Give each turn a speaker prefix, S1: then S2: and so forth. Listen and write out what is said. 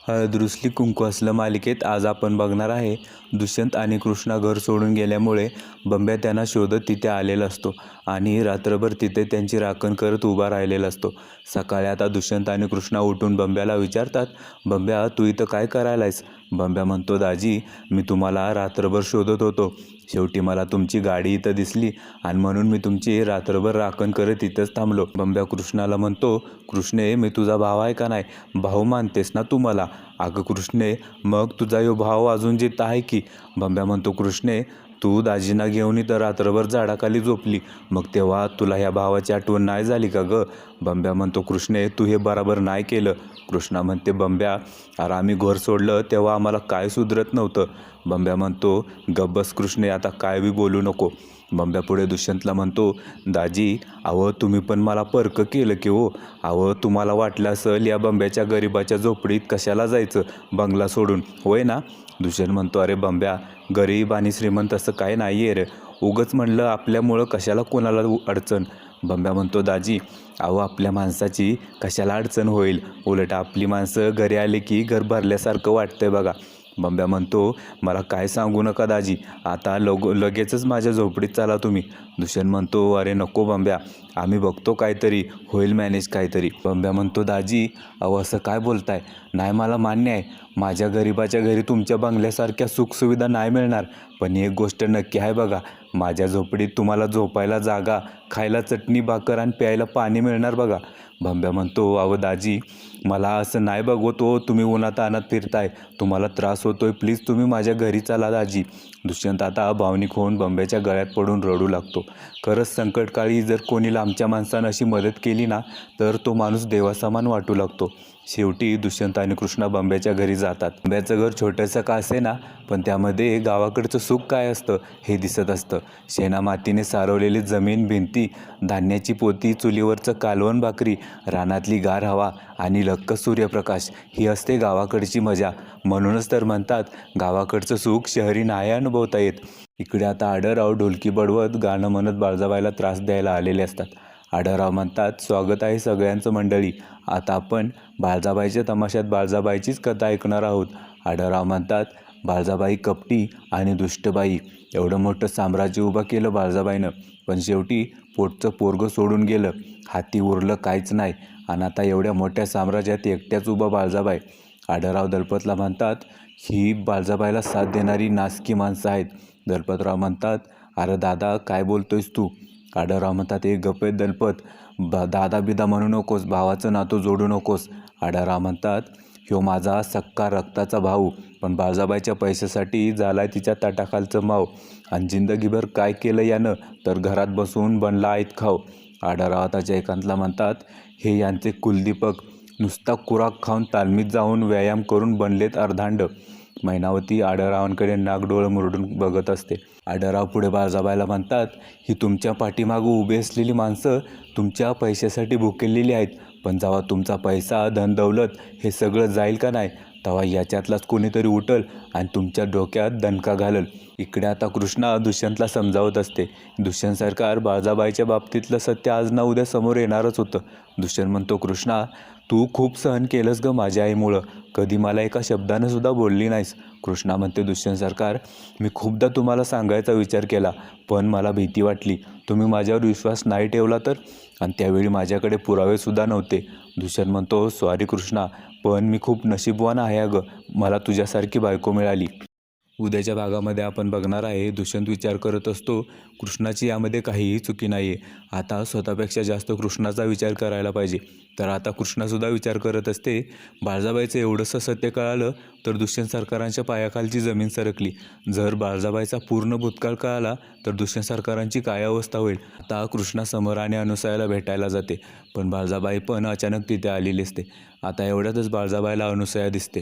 S1: हळद रुसली कुंकू असलं मालिकेत आज आपण बघणार आहे दुष्यंत आणि कृष्णा घर सोडून गेल्यामुळे बंब्या त्यांना शोधत तिथे आलेला असतो आणि रात्रभर तिथे त्यांची राखण करत उभा राहिलेला असतो। सकाळी आता दुष्यंत आणि कृष्णा उठून बंब्याला विचारतात, बंब्या तू इथं काय करायलायस? बंब्या म्हणतो, दाजी मी तुम्हाला रात्रभर शोधत होतो, शेवटी मला तुमची गाडी इथं दिसली आणि म्हणून मी तुमची रात्रभर राखण करत इथंच थांबलो। बंब्या कृष्णाला म्हणतो, कृष्णे मी तुझा भाव आहे का नाही? भाऊ मानतेस ना तू मला? अगं कृष्णे मग तुझा यो भाव अजून जिथं आहे की? बंब्या म्हणतो, कृष्णे तू दाजींना घेऊन इथं रात्रभर झाडाखाली झोपली, मग तेव्हा तुला ह्या भावाची आठवण नाही झाली का गं? बंब्या म्हणतो, कृष्णे तू हे बरोबर नाही केलं। कृष्णा म्हणते, बंब्या अरे आम्ही घर सोडलं तेव्हा आम्हाला काय सुधरत नव्हतं। बंब्या म्हणतो, गब्बस कृष्णे आता काय बी बोलू नको। बंब्या पुढे दुष्यंतला म्हणतो, दाजी अहो तुम्ही पण मला परक केलं की हो? अहो तुम्हाला वाटलं असेल या बंब्याच्या गरिबाच्या झोपडीत कशाला जायचं बंगला सोडून, होय ना? दुष्यंत म्हणतो, अरे बंब्या गरीब आणि श्रीमंत असं काय नाही आहे रे, उगच म्हणलं आपल्यामुळं कशाला कोणाला अडचण। बंब्या म्हणतो, दाजी अहो आपल्या माणसाची कशाला अडचण होईल, उलट आपली माणसं घरी आले की घर भरल्यासारखं वाटतंय बघा। बंब्या म्हणतो, मला काय सांगू नका दाजी, आता लगेचच माझ्या झोपडीत चला तुम्ही। दुष्यंत म्हणतो, अरे नको बंब्या आम्ही बघतो काहीतरी होईल मॅनेज काहीतरी। बंब्या म्हणतो, दाजी अहो असं काय बोलताय? नाही मला मान्य आहे माझ्या गरिबाच्या घरी तुमच्या बंगल्यासारख्या सुखसुविधा नाही मिळणार, पण एक गोष्ट नक्की आहे बघा, माझ्या झोपडीत तुम्हाला झोपायला जागा, खायला चटणी भाकर आणि प्यायला पाणी मिळणार बघा। बंब्या म्हणतो, अहो दाजी मला असं नाही बघतो, तुम्ही उन्हात आणत फिरताय, तुम्हाला त्रास होतोय, प्लीज तुम्ही माझ्या घरी चला दाजी। दुष्यंत आता भावनिक होऊन बंब्याच्या गळ्यात पडून रडू लागतो। खरंच संकटकाळी जर कोणी लांबच्या माणसानं अशी मदत केली ना तर तो माणूस देवासमान वाटू लागतो। शेवटी दुष्यंत आणि कृष्णा बंब्याच्या घरी जातात। बंब्याचं घर छोटंसं का असे ना, पण त्यामध्ये गावाकडचं सुख काय असतं हे दिसत असतं। शेणा मातीने सारवलेली जमीन, भिंती, धान्याची पोती, चुलीवरचं कालवण भाकरी, रानातली गार हवा आणि लख्ख सूर्यप्रकाश ही असते गावाकडची मजा। म्हणूनच तर म्हणतात गावाकडचं सुख शहरी नाही अनुभवता येत। इकडे आता आढळराव ढोलकी बडवत गाणं म्हणत बाळजाबाईला त्रास द्यायला आलेले असतात। आढळराव म्हणतात, स्वागत आहे सगळ्यांचं मंडळी, आता आपण बाळजाबाईच्या तमाशात बाळजाबाईचीच कथा ऐकणार आहोत। आढळराव म्हणतात, बाळजाबाई कपटी आणि दुष्टबाई, एवढं मोठं साम्राज्य उभं केलं बाळजाबाईनं, पण शेवटी पोटचं पोरगं सोडून गेलं, हाती उरलं काहीच नाही, आणि आता एवढ्या मोठ्या साम्राज्यात एकट्याच उभा बाळजाबाई। आढळराव दलपतला म्हणतात, ही बाळजाबाईला साथ देणारी नासकी माणसं आहेत। दलपतराव म्हणतात, अरे दादा काय बोलतोयस तू? आढळराव म्हणतात, एक गप्प आहे दलपत, दादा बिदा म्हणू नकोस, भावाचं नातं जोडू नकोस। आढळराव म्हणतात, ह्यो माझा सक्का रक्ताचा भाऊ, पण बाळजाबाईच्या पैशासाठी झालाय तिच्या ताटाखालचं माव, आणि जिंदगीभर काय केलं यानं तर घरात बसून बनला आईत खाव। आढळराव आता एकांतला म्हणतात, हे यांचे कुलदीपक, नुसता खुराक खाऊन तालमीत जाऊन व्यायाम करून बनलेत अर्धांड। मैनावती आढळरावांकडे नागडोळं मुरडून बघत असते। आढळराव पुढे बाळजाबाईला म्हणतात, ही तुमच्या पाठीमागं उभी असलेली माणसं तुमच्या पैशासाठी भुकेलेली आहेत, पण जेव्हा तुमचा पैसा धन दौलत हे सगळं जाईल का नाही तेव्हा याच्यातलाच कोणीतरी उठल आणि तुमच्या डोक्यात दणका घालल। इकडे आता कृष्णा दुष्यंतला समजावत असते, दुष्यंत सरकार बाळजाबाईच्या बाबतीतलं सत्य आज ना उद्या समोर येणारच होतं। दुष्यंत म्हणतो, कृष्णा तू खूप सहन केलंस गं माझ्या आईमुळं, कधी मला एका शब्दानं सुद्धा बोलली नाहीस। कृष्णा म्हणते, दुष्यंत सरकार मी खूपदा तुम्हाला सांगायचा विचार केला, पण मला भीती वाटली, तुम्ही माझ्यावर विश्वास नाही ठेवला तर, आणि त्यावेळी माझ्याकडे पुरावेसुद्धा नव्हते। दुष्यंत म्हणतो, सॉरी कृष्णा, पण मी खूप नशीबवान आहे अगं, मला तुझ्यासारखी बायको मिळाली। उद्याच्या भागामध्ये आपण बघणार आहे दुष्यंत विचार करत असतो, कृष्णाची यामध्ये काहीही चुकी नाही आहे, आता स्वतःपेक्षा जास्त कृष्णाचा विचार करायला पाहिजे। तर आता कृष्णासुद्धा विचार करत असते, बाळजाबाईचं एवढंसं सत्य कळालं तर दुष्यंत सरकारांच्या पायाखालची जमीन सरकली, जर बाळजाबाईचा पूर्ण भूतकाळ कळाला तर दुष्यंत सरकारांची काय अवस्था होईल। आता कृष्णा समर आणि अनुसयाला भेटायला जाते, पण बाळजाबाई पण अचानक तिथे आलेली असते। आता एवढ्यातच बाळजाबाईला अनुसया दिसते।